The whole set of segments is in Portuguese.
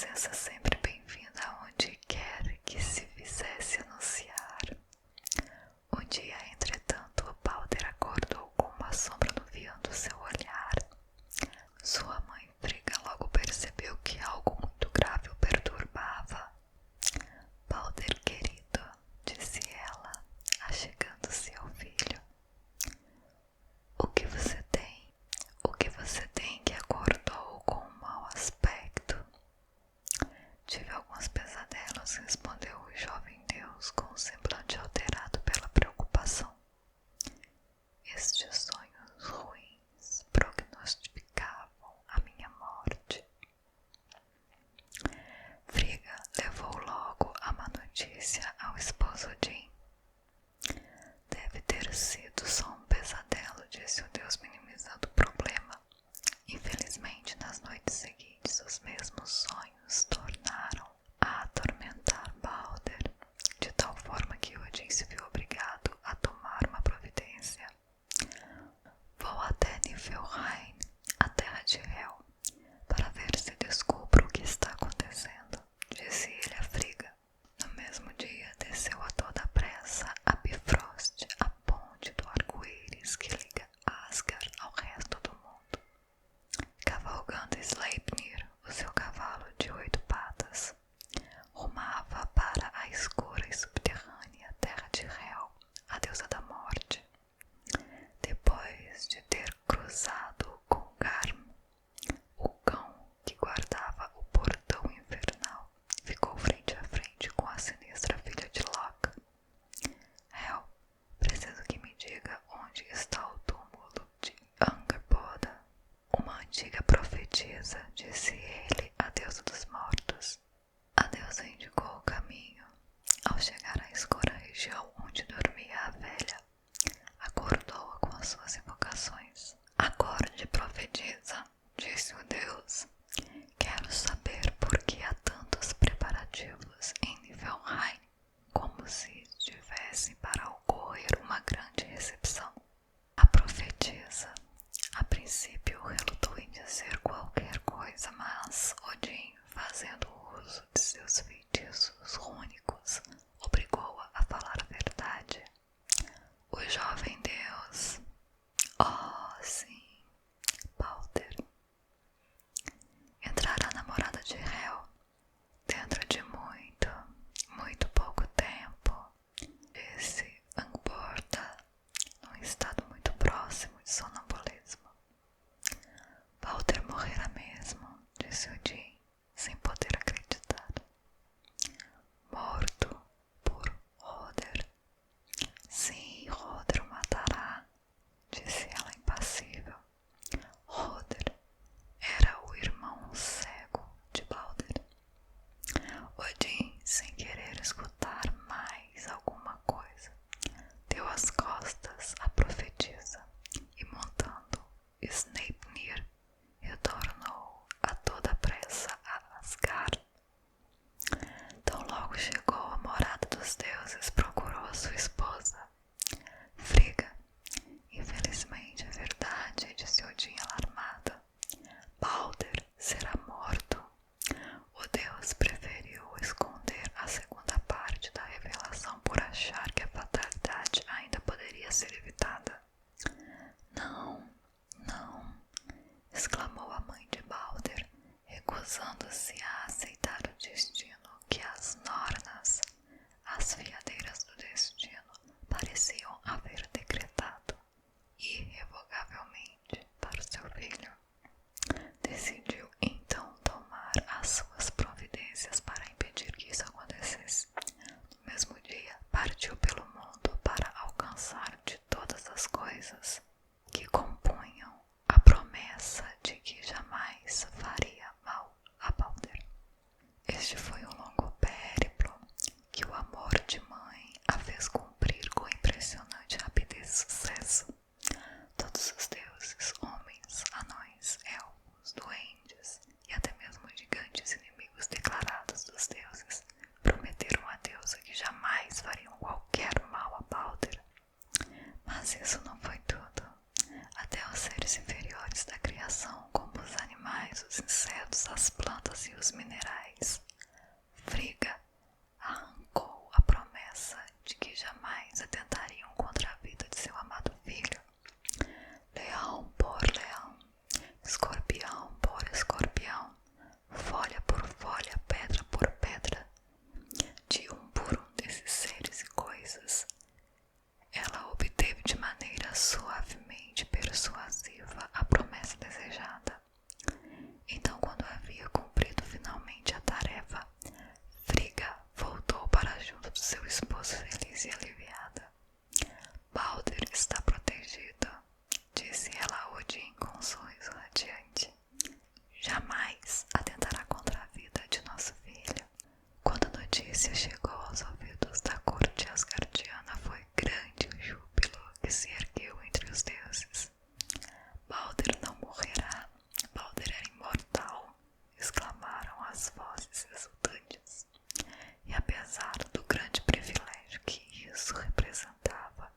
presença sempre bem-vinda aonde quer que se fizesse anunciar. Um dia, entretanto, o Balder acordou com uma sombra nuviando seu olhar. Sua mãe Frigga logo percebeu que algo muito grave o perturbava. Balder querido, disse ela, achegando-se ao filho. O que você tem? O que você tem que acordou com um mau aspecto? Tive alguns pesadelos, respondeu o jovem deus com um semblante alterado pela preocupação. Estes sonhos ruins prognosticavam a minha morte. Frigga levou logo a má notícia ao esposo Odin. Deve ter sido só um pesadelo, disse o deus minimizando o problema. Infelizmente, nas noites seguintes, os mesmos sonhos tornaram a atormentar Balder, de tal forma que Odin se viu obrigado a tomar uma providência. Vou até Niflheim, a terra de Hel, para ver se descubro o que está acontecendo, disse ele a Frigga. No mesmo dia, desceu a toda pressa a Bifrost, a ponte do arco-íris que liga Asgard ao resto do mundo. Cavalgando Sleipnir, o seu cavalo de 8 patas, rumava para a escura e subterrânea terra de Hel, a deusa da morte. Depois de ter cruzado com Garm, o cão que guardava o portão infernal, ficou frente a frente com a sinistra filha de Loki. Hel, preciso que me diga onde está o túmulo de Angerboda, uma antiga profetisa, disse ele, a deusa dos mortos. A deusa indicou o caminho. Ao chegar à escura região onde dormia a velha, acordou-a com as suas invocações. Acorde, profetisa, disse o deus. Quero saber por que há tantos preparativos em Niflheim, como se estivesse para ocorrer uma grande recepção. A profetisa, a princípio, relutou em dizer qualquer coisa, mas Odin, fazendo uso de seus feitiços rúnicos, obrigou-a a falar a verdade. O jovem deus, oh sim, Balder, entrará na morada de Hel dentro de muito pouco tempo, disse Angerboda, num estado muito próximo de sonambulismo. Balder morrerá mesmo, disse Odin, sem poder acreditar. Morto por Hoder. Sim, Hoder o matará. resultantes. E apesar do grande privilégio que isso representava,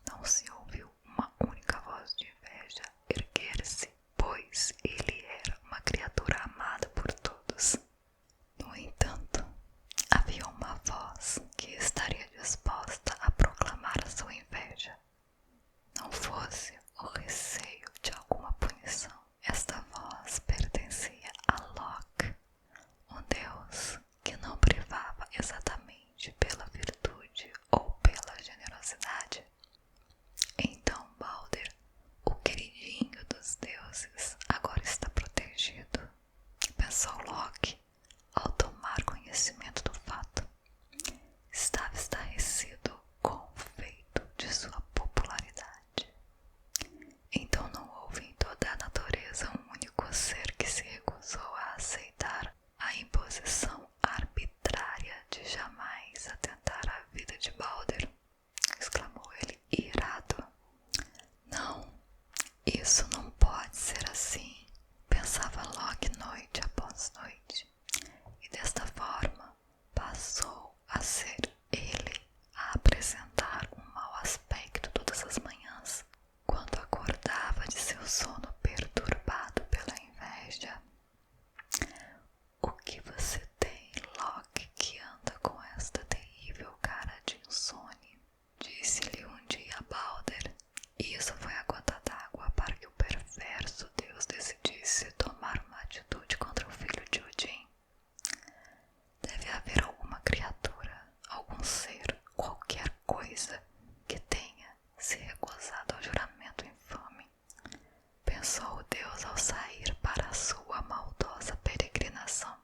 não se ouviu uma única voz de inveja erguer-se, pois ele era uma criatura amada por todos. No entanto, havia uma voz que estaria disposta a proclamar a sua inveja, não fosse o receio de alguma punição. Esta voz pertencia a Loki, um deus que não privava exatamente pela virtude ou pela generosidade. Então Balder, o queridinho dos deuses, agora está protegido, pensou Loki ao tomar conhecimento do fato. Estava estarrecido com o feito de sua popularidade. Então não houve em toda a natureza um único ser que se recusou a aceitar a imposição arbitrária de jamais atentar à vida de Balder, exclamou ele, irado. Não, isso não pode ser assim, pensava Loki noite após noite, e desta forma passou a ser ele a apresentar um mau aspecto todas as manhãs, quando acordava de seu sono perturbado pela inveja. O que você tem, Loki, que anda com esta terrível cara de insônia? Disse-lhe um dia Balder, e isso foi a gota d'água para que o perverso deus decidisse tomar uma atitude contra o filho de Odin. Deve haver alguma criatura, algum ser, qualquer coisa que tenha se recusado ao juramento infame, pensou o deus ao sair para a sua maldosa peregrinação.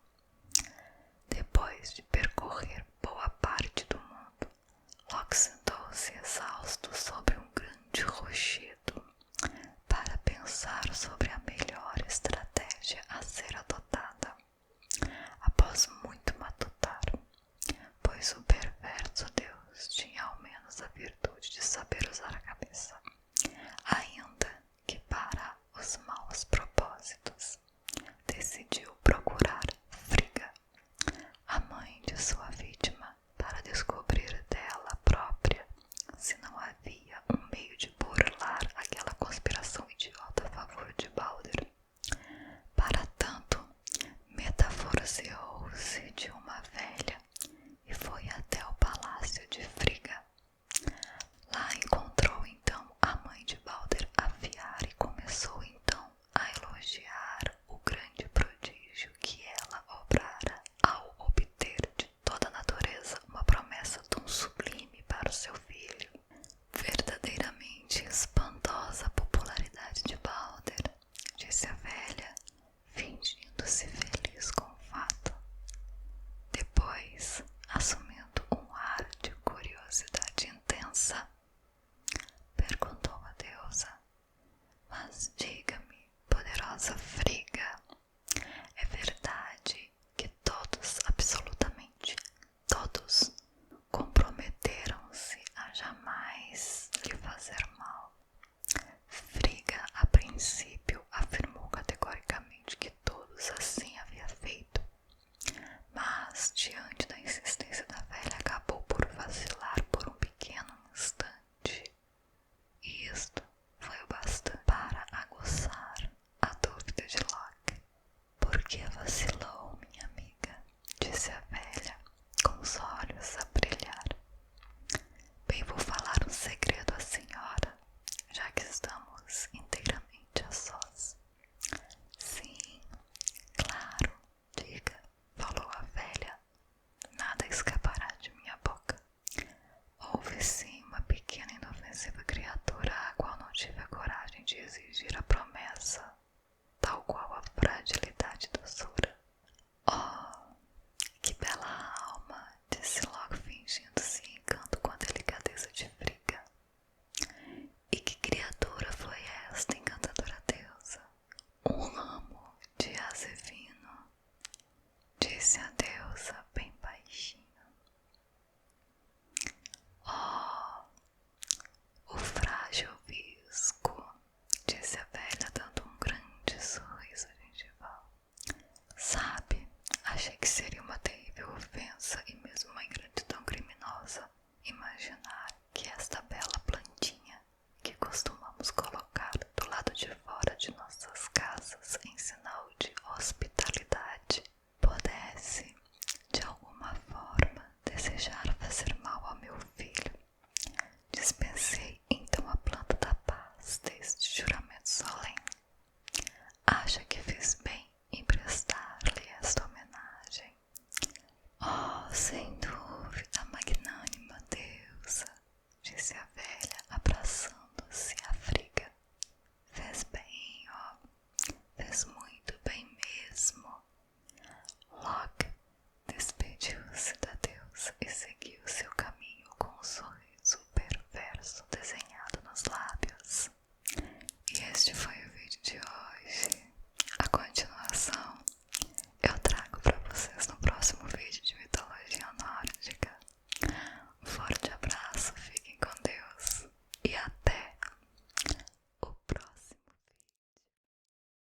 Depois de percorrer boa parte do mundo, Loki sentou-se exausto sobre um grande rochedo para pensar sobre a melhor estratégia a ser adotada. Após muito matutar, pois o perverso deus tinha ao menos a virtude de saber usar a cabeça, ainda que para os maus propósitos, decidiu procurar Frigga, a mãe de sua vítima, para descobrir dela própria se não havia um meio de burlar aquela conspiração idiota a favor de Balder. Para tanto, metaforseou-se de uma velha e foi até o palácio de Frigga. Lá encontrou então a mãe de Balder afiar e começou então a elogiar o grande prodígio que ela obrara ao obter de toda a natureza uma promessa tão sublime para o seu filho. Verdadeiramente espantosa a popularidade de Balder, disse a velha, fingindo-se feliz com o fato. Depois, assumindo um ar de curiosidade intensa, perguntou a deusa, mas diga-me, poderosa Frigga, é verdade que todos, absolutamente todos, comprometeram-se a jamais lhe fazer mal? Frigga, a princípio, afirmou categoricamente que todos assim havia feito, mas, diante